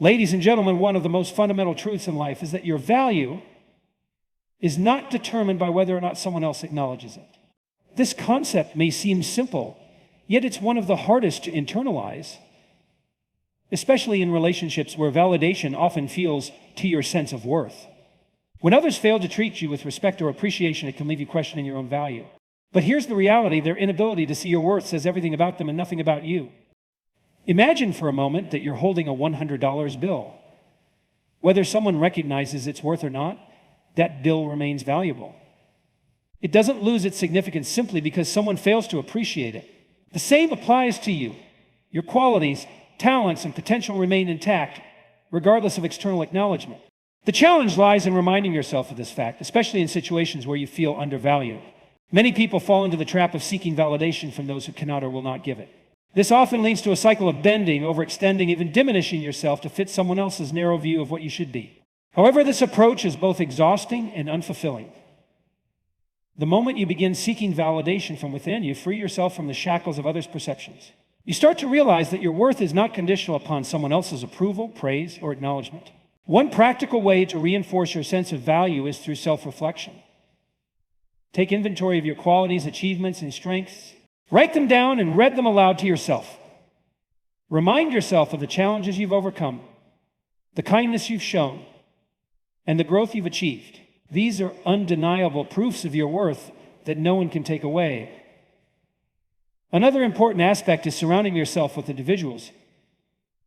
Ladies and gentlemen, one of the most fundamental truths in life is that your value is not determined by whether or not someone else acknowledges it. This concept may seem simple, yet it's one of the hardest to internalize, especially in relationships where validation often feels to your sense of worth. When others fail to treat you with respect or appreciation, it can leave you questioning your own value. But here's the reality: their inability to see your worth says everything about them and nothing about you. Imagine for a moment that you're holding a $100 bill. Whether someone recognizes its worth or not, that bill remains valuable. It doesn't lose its significance simply because someone fails to appreciate it. The same applies to you. Your qualities, talents, and potential remain intact, regardless of external acknowledgement. The challenge lies in reminding yourself of this fact, especially in situations where you feel undervalued. Many people fall into the trap of seeking validation from those who cannot or will not give it. This often leads to a cycle of bending, overextending, even diminishing yourself to fit someone else's narrow view of what you should be. However, this approach is both exhausting and unfulfilling. The moment you begin seeking validation from within, you free yourself from the shackles of others' perceptions. You start to realize that your worth is not conditional upon someone else's approval, praise, or acknowledgement. One practical way to reinforce your sense of value is through self-reflection. Take inventory of your qualities, achievements, and strengths. Write them down and read them aloud to yourself. Remind yourself of the challenges you've overcome, the kindness you've shown, and the growth you've achieved. These are undeniable proofs of your worth that no one can take away. Another important aspect is surrounding yourself with individuals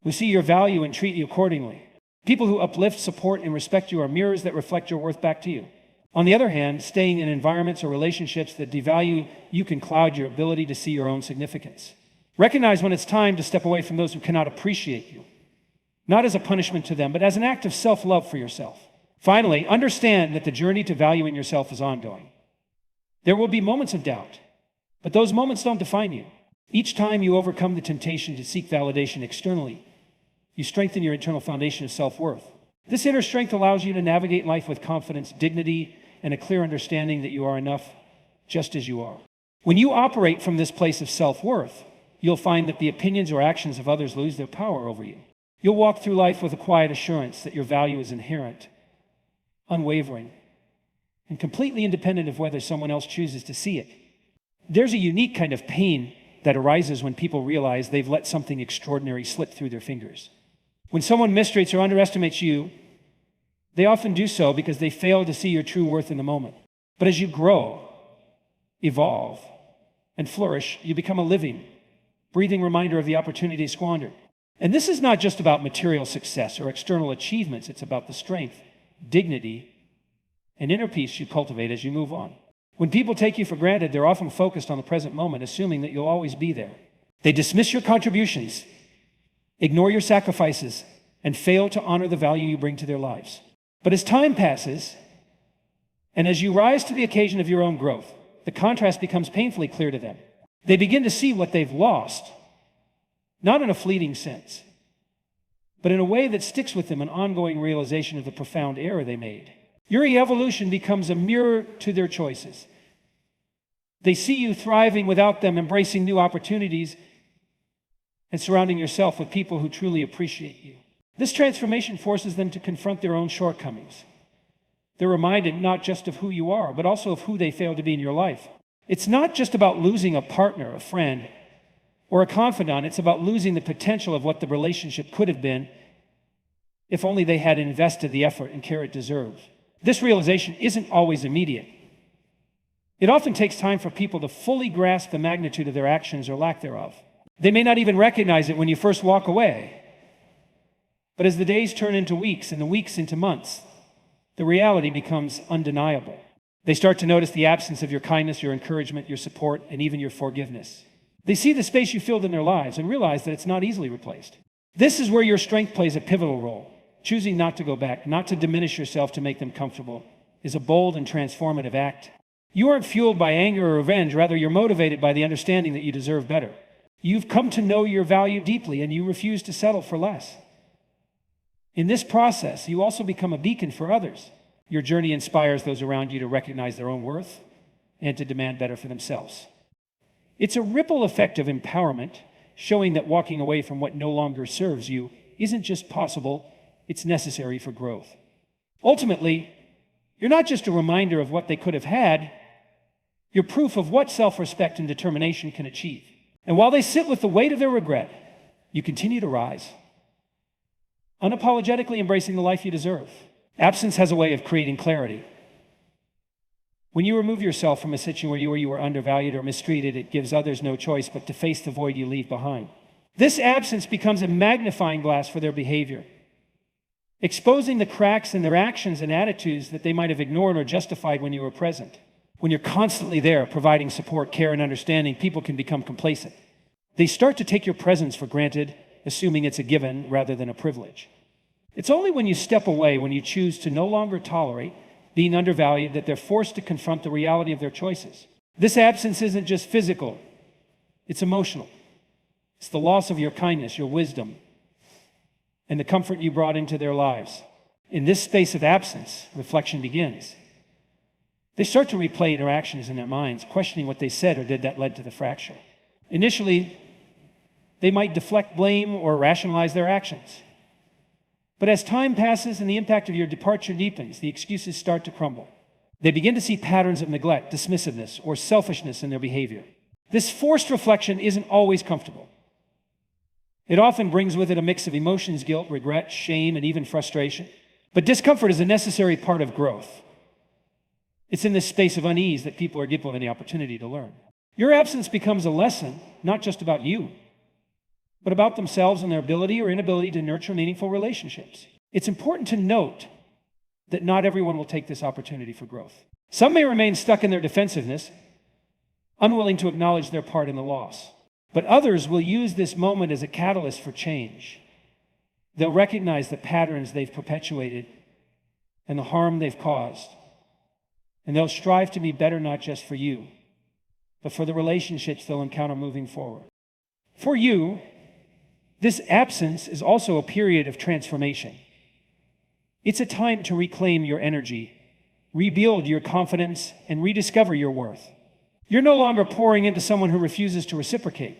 who see your value and treat you accordingly. People who uplift, support, and respect you are mirrors that reflect your worth back to you. On the other hand, staying in environments or relationships that devalue you can cloud your ability to see your own significance. Recognize when it's time to step away from those who cannot appreciate you, not as a punishment to them, but as an act of self-love for yourself. Finally, understand that the journey to valuing yourself is ongoing. There will be moments of doubt, but those moments don't define you. Each time you overcome the temptation to seek validation externally, you strengthen your internal foundation of self-worth. This inner strength allows you to navigate life with confidence, dignity, and a clear understanding that you are enough just as you are. When you operate from this place of self-worth, you'll find that the opinions or actions of others lose their power over you. You'll walk through life with a quiet assurance that your value is inherent, unwavering, and completely independent of whether someone else chooses to see it. There's a unique kind of pain that arises when people realize they've let something extraordinary slip through their fingers. When someone mistreats or underestimates you, they often do so because they fail to see your true worth in the moment. But as you grow, evolve, and flourish, you become a living, breathing reminder of the opportunity squandered. And this is not just about material success or external achievements. It's about the strength, dignity, and inner peace you cultivate as you move on. When people take you for granted, they're often focused on the present moment, assuming that you'll always be there. They dismiss your contributions, ignore your sacrifices, and fail to honor the value you bring to their lives. But as time passes, and as you rise to the occasion of your own growth, the contrast becomes painfully clear to them. They begin to see what they've lost, not in a fleeting sense, but in a way that sticks with them, an ongoing realization of the profound error they made. Your evolution becomes a mirror to their choices. They see you thriving without them, embracing new opportunities, and surrounding yourself with people who truly appreciate you. This transformation forces them to confront their own shortcomings. They're reminded not just of who you are, but also of who they failed to be in your life. It's not just about losing a partner, a friend, or a confidant. It's about losing the potential of what the relationship could have been if only they had invested the effort and care it deserves. This realization isn't always immediate. It often takes time for people to fully grasp the magnitude of their actions or lack thereof. They may not even recognize it when you first walk away. But as the days turn into weeks and the weeks into months, the reality becomes undeniable. They start to notice the absence of your kindness, your encouragement, your support, and even your forgiveness. They see the space you filled in their lives and realize that it's not easily replaced. This is where your strength plays a pivotal role. Choosing not to go back, not to diminish yourself to make them comfortable, is a bold and transformative act. You aren't fueled by anger or revenge, rather you're motivated by the understanding that you deserve better. You've come to know your value deeply and you refuse to settle for less. In this process, you also become a beacon for others. Your journey inspires those around you to recognize their own worth and to demand better for themselves. It's a ripple effect of empowerment, showing that walking away from what no longer serves you isn't just possible, it's necessary for growth. Ultimately, you're not just a reminder of what they could have had, you're proof of what self-respect and determination can achieve. And while they sit with the weight of their regret, you continue to rise, unapologetically embracing the life you deserve. Absence has a way of creating clarity. When you remove yourself from a situation where you were undervalued or mistreated, it gives others no choice but to face the void you leave behind. This absence becomes a magnifying glass for their behavior, exposing the cracks in their actions and attitudes that they might have ignored or justified when you were present. When you're constantly there, providing support, care, and understanding, people can become complacent. They start to take your presence for granted, assuming it's a given rather than a privilege. It's only when you step away, when you choose to no longer tolerate being undervalued, that they're forced to confront the reality of their choices. This absence isn't just physical, it's emotional. It's the loss of your kindness, your wisdom, and the comfort you brought into their lives. In this space of absence, reflection begins. They start to replay interactions in their minds, questioning what they said or did that led to the fracture. Initially, they might deflect blame or rationalize their actions. But as time passes and the impact of your departure deepens, the excuses start to crumble. They begin to see patterns of neglect, dismissiveness, or selfishness in their behavior. This forced reflection isn't always comfortable. It often brings with it a mix of emotions, guilt, regret, shame, and even frustration. But discomfort is a necessary part of growth. It's in this space of unease that people are given the opportunity to learn. Your absence becomes a lesson, not just about you, but about themselves and their ability or inability to nurture meaningful relationships. It's important to note that not everyone will take this opportunity for growth. Some may remain stuck in their defensiveness, unwilling to acknowledge their part in the loss. But others will use this moment as a catalyst for change. They'll recognize the patterns they've perpetuated and the harm they've caused. And they'll strive to be better not just for you, but for the relationships they'll encounter moving forward. For you, this absence is also a period of transformation. It's a time to reclaim your energy, rebuild your confidence, and rediscover your worth. You're no longer pouring into someone who refuses to reciprocate.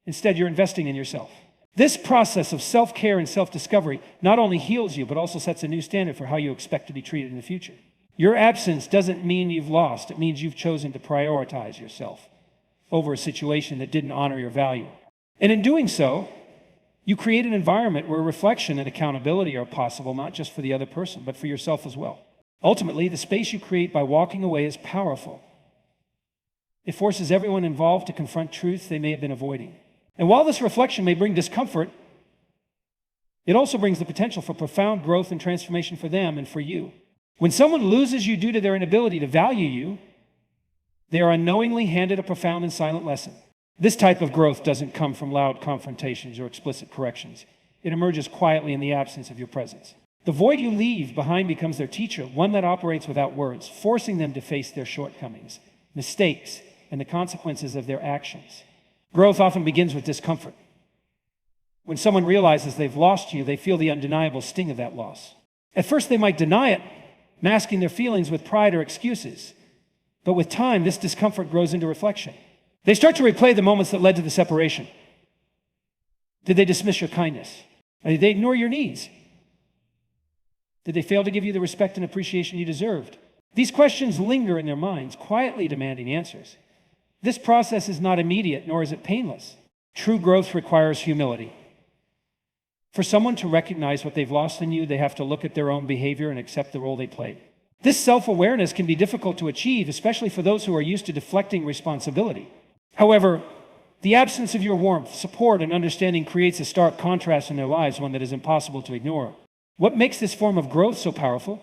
Instead, you're investing in yourself. This process of self-care and self-discovery not only heals you, but also sets a new standard for how you expect to be treated in the future. Your absence doesn't mean you've lost. It means you've chosen to prioritize yourself over a situation that didn't honor your value. And in doing so, you create an environment where reflection and accountability are possible, not just for the other person, but for yourself as well. Ultimately, the space you create by walking away is powerful. It forces everyone involved to confront truths they may have been avoiding. And while this reflection may bring discomfort, it also brings the potential for profound growth and transformation for them and for you. When someone loses you due to their inability to value you, they are unknowingly handed a profound and silent lesson. This type of growth doesn't come from loud confrontations or explicit corrections. It emerges quietly in the absence of your presence. The void you leave behind becomes their teacher, one that operates without words, forcing them to face their shortcomings, mistakes, and the consequences of their actions. Growth often begins with discomfort. When someone realizes they've lost you, they feel the undeniable sting of that loss. At first, they might deny it, masking their feelings with pride or excuses. But with time, this discomfort grows into reflection. They start to replay the moments that led to the separation. Did they dismiss your kindness? Or did they ignore your needs? Did they fail to give you the respect and appreciation you deserved? These questions linger in their minds, quietly demanding answers. This process is not immediate, nor is it painless. True growth requires humility. For someone to recognize what they've lost in you, they have to look at their own behavior and accept the role they played. This self-awareness can be difficult to achieve, especially for those who are used to deflecting responsibility. However, the absence of your warmth, support, and understanding creates a stark contrast in their lives, one that is impossible to ignore. What makes this form of growth so powerful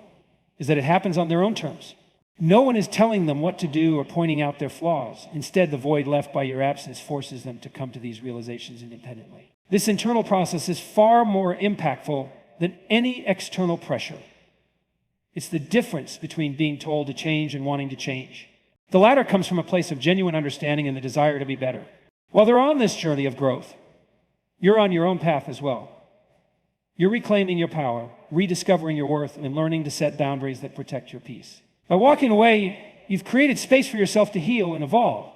is that it happens on their own terms. No one is telling them what to do or pointing out their flaws. Instead, the void left by your absence forces them to come to these realizations independently. This internal process is far more impactful than any external pressure. It's the difference between being told to change and wanting to change. The latter comes from a place of genuine understanding and the desire to be better. While they're on this journey of growth, you're on your own path as well. You're reclaiming your power, rediscovering your worth, and learning to set boundaries that protect your peace. By walking away, you've created space for yourself to heal and evolve.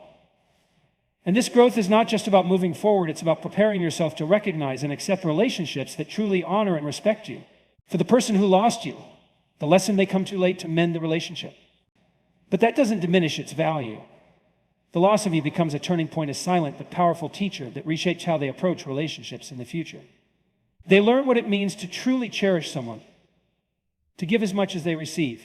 And this growth is not just about moving forward, it's about preparing yourself to recognize and accept relationships that truly honor and respect you. For the person who lost you, the lesson may come too late to mend the relationship. But that doesn't diminish its value. The loss of you becomes a turning point, a silent but powerful teacher that reshapes how they approach relationships in the future. They learn what it means to truly cherish someone, to give as much as they receive,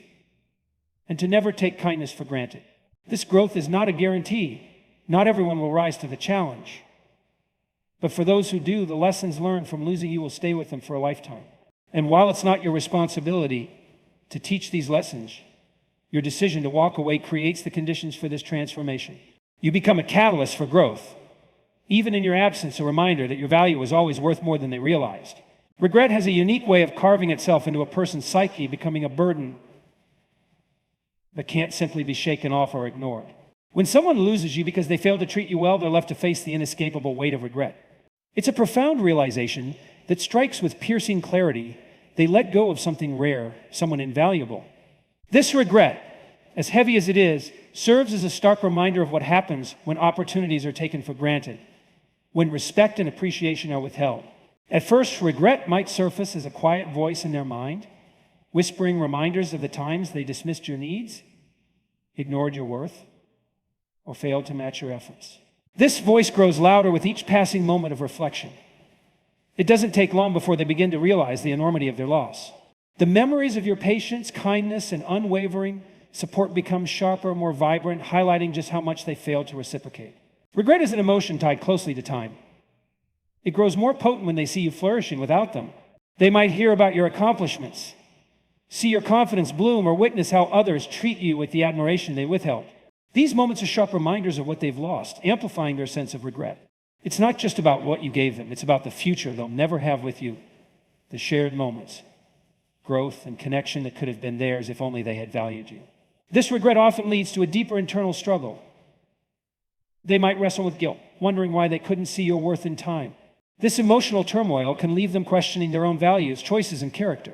and to never take kindness for granted. This growth is not a guarantee. Not everyone will rise to the challenge. But for those who do, the lessons learned from losing you will stay with them for a lifetime. And while it's not your responsibility to teach these lessons, your decision to walk away creates the conditions for this transformation. You become a catalyst for growth. Even in your absence, a reminder that your value was always worth more than they realized. Regret has a unique way of carving itself into a person's psyche, becoming a burden that can't simply be shaken off or ignored. When someone loses you because they failed to treat you well, they're left to face the inescapable weight of regret. It's a profound realization that strikes with piercing clarity. They let go of something rare, someone invaluable. This regret, as heavy as it is, serves as a stark reminder of what happens when opportunities are taken for granted, when respect and appreciation are withheld. At first, regret might surface as a quiet voice in their mind, whispering reminders of the times they dismissed your needs, ignored your worth, or failed to match your efforts. This voice grows louder with each passing moment of reflection. It doesn't take long before they begin to realize the enormity of their loss. The memories of your patience, kindness, and unwavering support become sharper, more vibrant, highlighting just how much they failed to reciprocate. Regret is an emotion tied closely to time. It grows more potent when they see you flourishing without them. They might hear about your accomplishments, see your confidence bloom, or witness how others treat you with the admiration they withheld. These moments are sharp reminders of what they've lost, amplifying their sense of regret. It's not just about what you gave them, it's about the future they'll never have with you, the shared moments, growth, and connection that could have been theirs if only they had valued you. This regret often leads to a deeper internal struggle. They might wrestle with guilt, wondering why they couldn't see your worth in time. This emotional turmoil can leave them questioning their own values, choices, and character.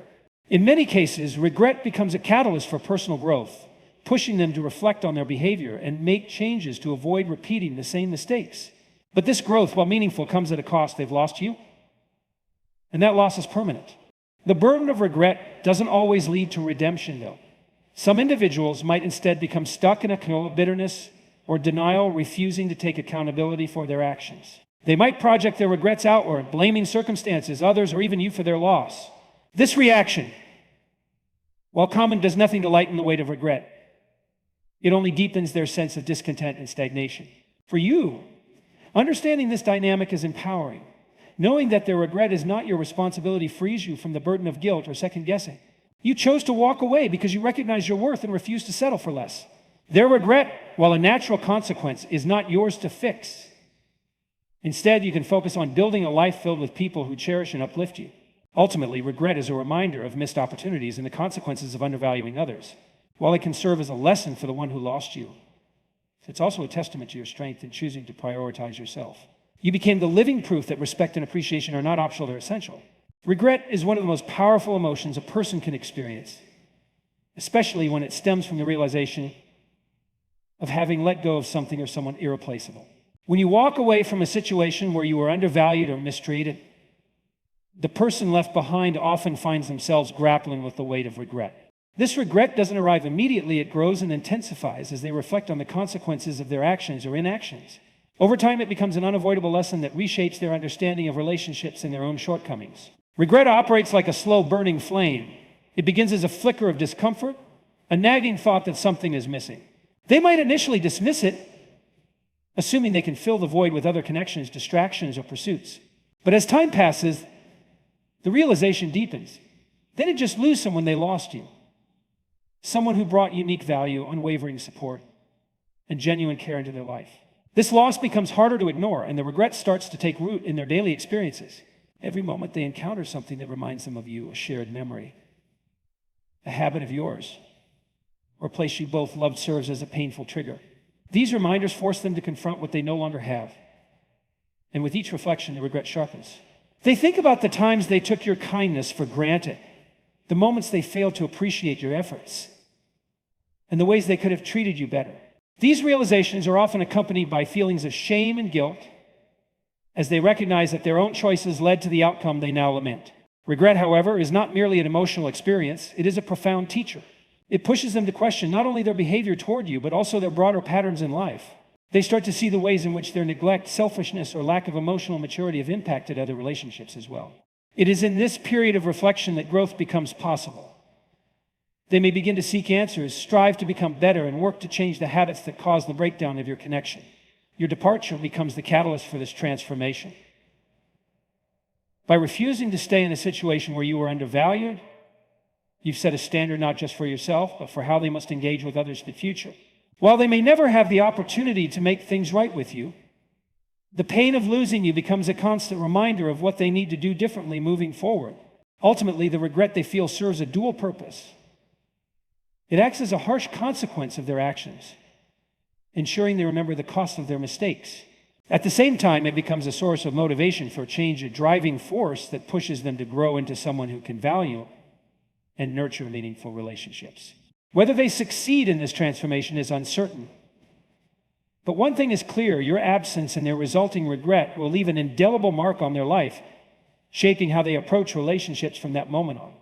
In many cases, regret becomes a catalyst for personal growth, pushing them to reflect on their behavior and make changes to avoid repeating the same mistakes. But this growth, while meaningful, comes at a cost. They've lost you, and that loss is permanent. The burden of regret doesn't always lead to redemption, though. Some individuals might instead become stuck in a cycle of bitterness or denial, refusing to take accountability for their actions. They might project their regrets outward, blaming circumstances, others, or even you for their loss. This reaction, while common, does nothing to lighten the weight of regret. It only deepens their sense of discontent and stagnation. For you, understanding this dynamic is empowering. Knowing that their regret is not your responsibility frees you from the burden of guilt or second guessing. You chose to walk away because you recognize your worth and refuse to settle for less. Their regret, while a natural consequence, is not yours to fix. Instead, you can focus on building a life filled with people who cherish and uplift you. Ultimately, regret is a reminder of missed opportunities and the consequences of undervaluing others. While it can serve as a lesson for the one who lost you, it's also a testament to your strength in choosing to prioritize yourself. You became the living proof that respect and appreciation are not optional, they're essential. Regret is one of the most powerful emotions a person can experience, especially when it stems from the realization of having let go of something or someone irreplaceable. When you walk away from a situation where you were undervalued or mistreated, the person left behind often finds themselves grappling with the weight of regret. This regret doesn't arrive immediately, it grows and intensifies as they reflect on the consequences of their actions or inactions. Over time, it becomes an unavoidable lesson that reshapes their understanding of relationships and their own shortcomings. Regret operates like a slow burning flame. It begins as a flicker of discomfort, a nagging thought that something is missing. They might initially dismiss it, assuming they can fill the void with other connections, distractions, or pursuits. But as time passes, the realization deepens. They didn't just lose someone, they lost you. Someone who brought unique value, unwavering support, and genuine care into their life. This loss becomes harder to ignore, and the regret starts to take root in their daily experiences. Every moment they encounter something that reminds them of you, a shared memory, a habit of yours, or a place you both loved serves as a painful trigger. These reminders force them to confront what they no longer have. And with each reflection, the regret sharpens. They think about the times they took your kindness for granted, the moments they failed to appreciate your efforts, and the ways they could have treated you better. These realizations are often accompanied by feelings of shame and guilt as they recognize that their own choices led to the outcome they now lament. Regret, however, is not merely an emotional experience, it is a profound teacher. It pushes them to question not only their behavior toward you, but also their broader patterns in life. They start to see the ways in which their neglect, selfishness, or lack of emotional maturity have impacted other relationships as well. It is in this period of reflection that growth becomes possible. They may begin to seek answers, strive to become better, and work to change the habits that cause the breakdown of your connection. Your departure becomes the catalyst for this transformation. By refusing to stay in a situation where you are undervalued, you've set a standard not just for yourself, but for how they must engage with others in the future. While they may never have the opportunity to make things right with you, the pain of losing you becomes a constant reminder of what they need to do differently moving forward. Ultimately, the regret they feel serves a dual purpose. It acts as a harsh consequence of their actions, ensuring they remember the cost of their mistakes. At the same time, it becomes a source of motivation for change, a driving force that pushes them to grow into someone who can value and nurture meaningful relationships. Whether they succeed in this transformation is uncertain. But one thing is clear, your absence and their resulting regret will leave an indelible mark on their life, shaping how they approach relationships from that moment on.